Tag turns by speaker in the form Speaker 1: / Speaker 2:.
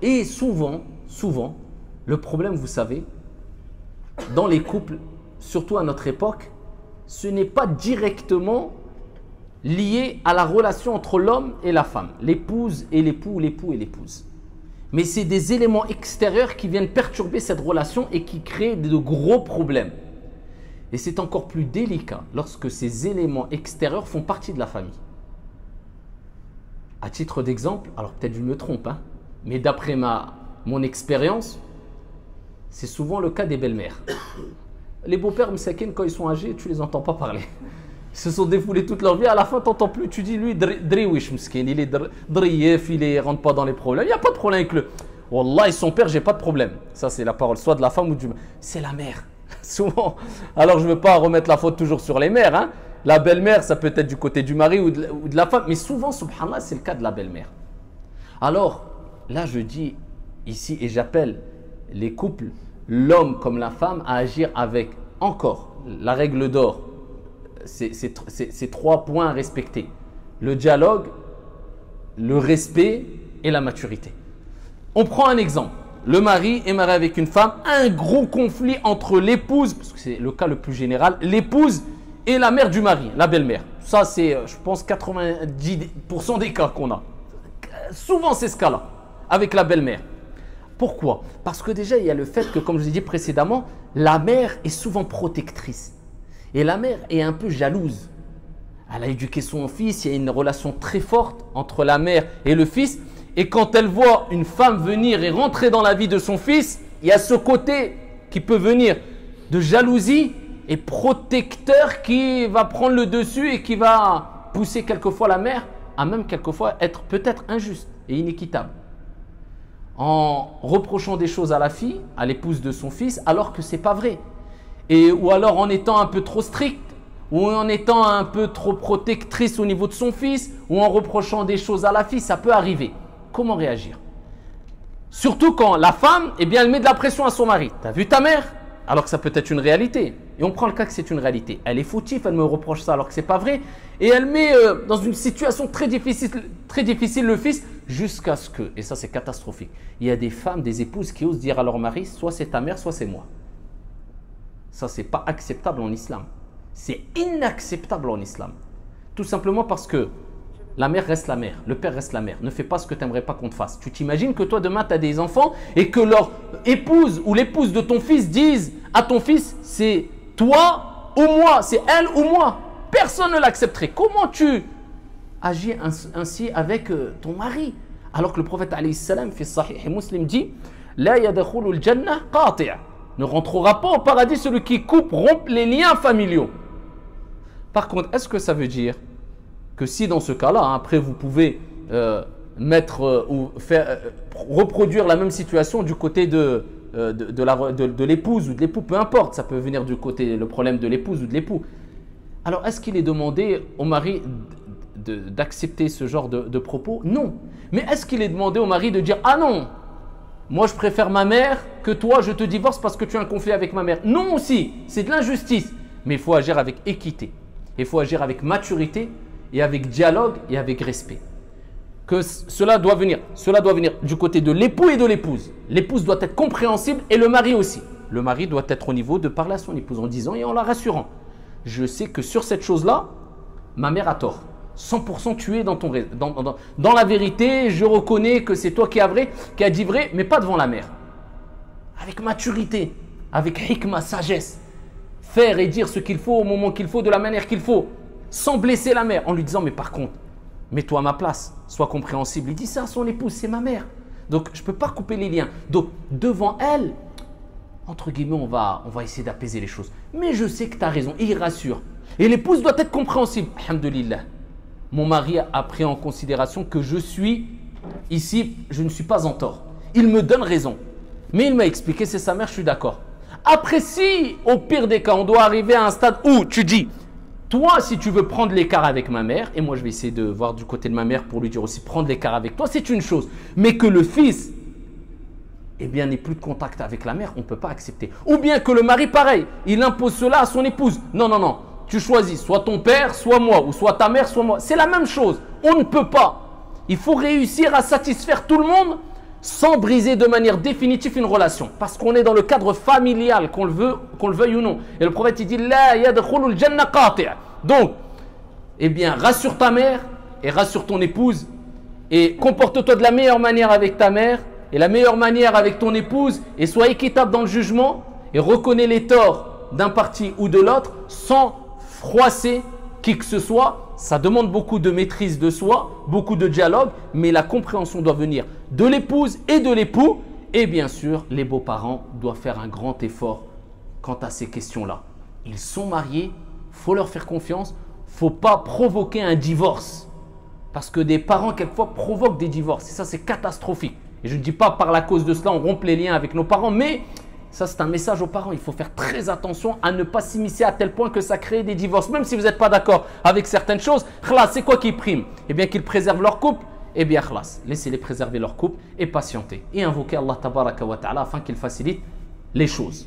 Speaker 1: Et souvent, le problème, vous savez, dans les couples, surtout à notre époque, ce n'est pas directement lié à la relation entre l'homme et la femme, l'épouse et l'époux, l'époux et l'épouse. Mais c'est des éléments extérieurs qui viennent perturber cette relation et qui créent de gros problèmes. Et c'est encore plus délicat lorsque ces éléments extérieurs font partie de la famille. À titre d'exemple, alors peut-être je me trompe, hein, mais d'après mon expérience, c'est souvent le cas des belles-mères. Les beaux-pères, Msakin, quand ils sont âgés, tu ne les entends pas parler. Ils se sont défoulés toute leur vie, à la fin, tu n'entends plus. Tu dis, lui, driwish, Mskin, il est driyef, il ne rentre pas dans les problèmes. Il n'y a pas de problème avec le. Wallah, et son père, j'ai pas de problème. Ça, c'est la parole, soit de la femme ou du. C'est la mère. Souvent. Alors, je ne veux pas remettre la faute toujours sur les mères. Hein. La belle-mère, ça peut être du côté du mari ou de la femme. Mais souvent, subhanallah, c'est le cas de la belle-mère. Alors, là, je dis ici, et j'appelle les couples, l'homme comme la femme, à agir avec, encore, la règle d'or. C'est 3 points à respecter. Le dialogue, le respect et la maturité. On prend un exemple. Le mari est marié avec une femme, un gros conflit entre l'épouse, parce que c'est le cas le plus général, l'épouse et la mère du mari, la belle-mère. Ça, c'est, je pense, 90% des cas qu'on a. Souvent, c'est ce cas-là, avec la belle-mère. Pourquoi? Parce que déjà, il y a le fait que, comme je vous ai dit précédemment, la mère est souvent protectrice. Et la mère est un peu jalouse. Elle a éduqué son fils, il y a une relation très forte entre la mère et le fils. Et quand elle voit une femme venir et rentrer dans la vie de son fils, il y a ce côté qui peut venir de jalousie et protecteur qui va prendre le dessus et qui va pousser quelquefois la mère à même quelquefois être peut-être injuste et inéquitable. En reprochant des choses à la fille, à l'épouse de son fils, alors que ce n'est pas vrai. Ou alors en étant un peu trop stricte, ou en étant un peu trop protectrice au niveau de son fils, ou en reprochant des choses à la fille, ça peut arriver. Comment réagir? Surtout quand la femme, eh bien, elle met de la pression à son mari. Tu as vu ta mère? Alors que ça peut être une réalité. Et on prend le cas que c'est une réalité. Elle est fautive, elle me reproche ça alors que ce n'est pas vrai. Et elle met dans une situation très difficile le fils, jusqu'à ce que, et ça c'est catastrophique, il y a des femmes, des épouses qui osent dire à leur mari, soit c'est ta mère, soit c'est moi. Ça, ce n'est pas acceptable en islam. C'est inacceptable en islam. Tout simplement parce que la mère reste la mère, le père reste la mère. Ne fais pas ce que tu n'aimerais pas qu'on te fasse. Tu t'imagines que toi, demain, tu as des enfants et que leur épouse ou l'épouse de ton fils dise à ton fils, c'est toi ou moi, c'est elle ou moi. Personne ne l'accepterait. Comment tu agis ainsi avec ton mari? Alors que le prophète, alayhi salam, fi Sahih Muslim dit, la yadkhulu al-jannah qati'. Ne rentrera pas au paradis celui qui rompt les liens familiaux. Par contre, est-ce que ça veut dire que si dans ce cas-là, hein, après vous pouvez reproduire la même situation du côté de l'épouse ou de l'époux, peu importe, ça peut venir du côté le problème de l'épouse ou de l'époux. Alors, est-ce qu'il est demandé au mari d'accepter ce genre de propos? Non. Mais est-ce qu'il est demandé au mari de dire « Ah non, moi je préfère ma mère que toi, je te divorce parce que tu as un conflit avec ma mère ». Non aussi, c'est de l'injustice. Mais il faut agir avec équité. Il faut agir avec maturité et avec dialogue et avec respect. Que cela doit venir du côté de l'époux et de l'épouse. L'épouse doit être compréhensible et le mari aussi. Le mari doit être au niveau de parler à son épouse en disant et en la rassurant. Je sais que sur cette chose-là, ma mère a tort. 100% tu es dans la vérité, je reconnais que c'est toi qui as dit vrai, mais pas devant la mère. Avec maturité, avec hikma, sagesse. Faire et dire ce qu'il faut au moment qu'il faut, de la manière qu'il faut, sans blesser la mère, en lui disant mais par contre, mets-toi à ma place, sois compréhensible. Il dit ça à son épouse, c'est ma mère. Donc je ne peux pas couper les liens. Donc devant elle, entre guillemets, on va essayer d'apaiser les choses. Mais je sais que tu as raison, et il rassure. Et l'épouse doit être compréhensible. Alhamdulillah. Mon mari a pris en considération que je suis ici, je ne suis pas en tort. Il me donne raison. Mais il m'a expliqué, c'est sa mère, je suis d'accord. Après, si au pire des cas, on doit arriver à un stade où tu dis, toi, si tu veux prendre l'écart avec ma mère, et moi je vais essayer de voir du côté de ma mère pour lui dire aussi prendre l'écart avec toi, c'est une chose. Mais que le fils, eh bien, n'ait plus de contact avec la mère, on ne peut pas accepter. Ou bien que le mari, pareil, il impose cela à son épouse. Non, non, non. Tu choisis soit ton père, soit moi, ou soit ta mère, soit moi. C'est la même chose. On ne peut pas. Il faut réussir à satisfaire tout le monde sans briser de manière définitive une relation. Parce qu'on est dans le cadre familial, qu'on le veuille ou non. Et le prophète il dit La yadkhulul janna qati'. Donc, eh bien, rassure ta mère et rassure ton épouse et comporte-toi de la meilleure manière avec ta mère et la meilleure manière avec ton épouse et sois équitable dans le jugement et reconnais les torts d'un parti ou de l'autre sans froisser qui que ce soit. Ça demande beaucoup de maîtrise de soi, beaucoup de dialogue, mais la compréhension doit venir de l'épouse et de l'époux. Et bien sûr, les beaux-parents doivent faire un grand effort quant à ces questions-là. Ils sont mariés, il faut leur faire confiance, il ne faut pas provoquer un divorce. Parce que des parents, quelquefois, provoquent des divorces. Et ça, c'est catastrophique. Et je ne dis pas par la cause de cela, on rompt les liens avec nos parents, mais ça, c'est un message aux parents. Il faut faire très attention à ne pas s'immiscer à tel point que ça crée des divorces. Même si vous n'êtes pas d'accord avec certaines choses, khlas, c'est quoi qui prime? Eh bien, qu'ils préservent leur couple. Eh bien, khlas, laissez-les préserver leur couple et patienter. Et invoquer Allah tabaraka wa ta'ala afin qu'il facilite les choses.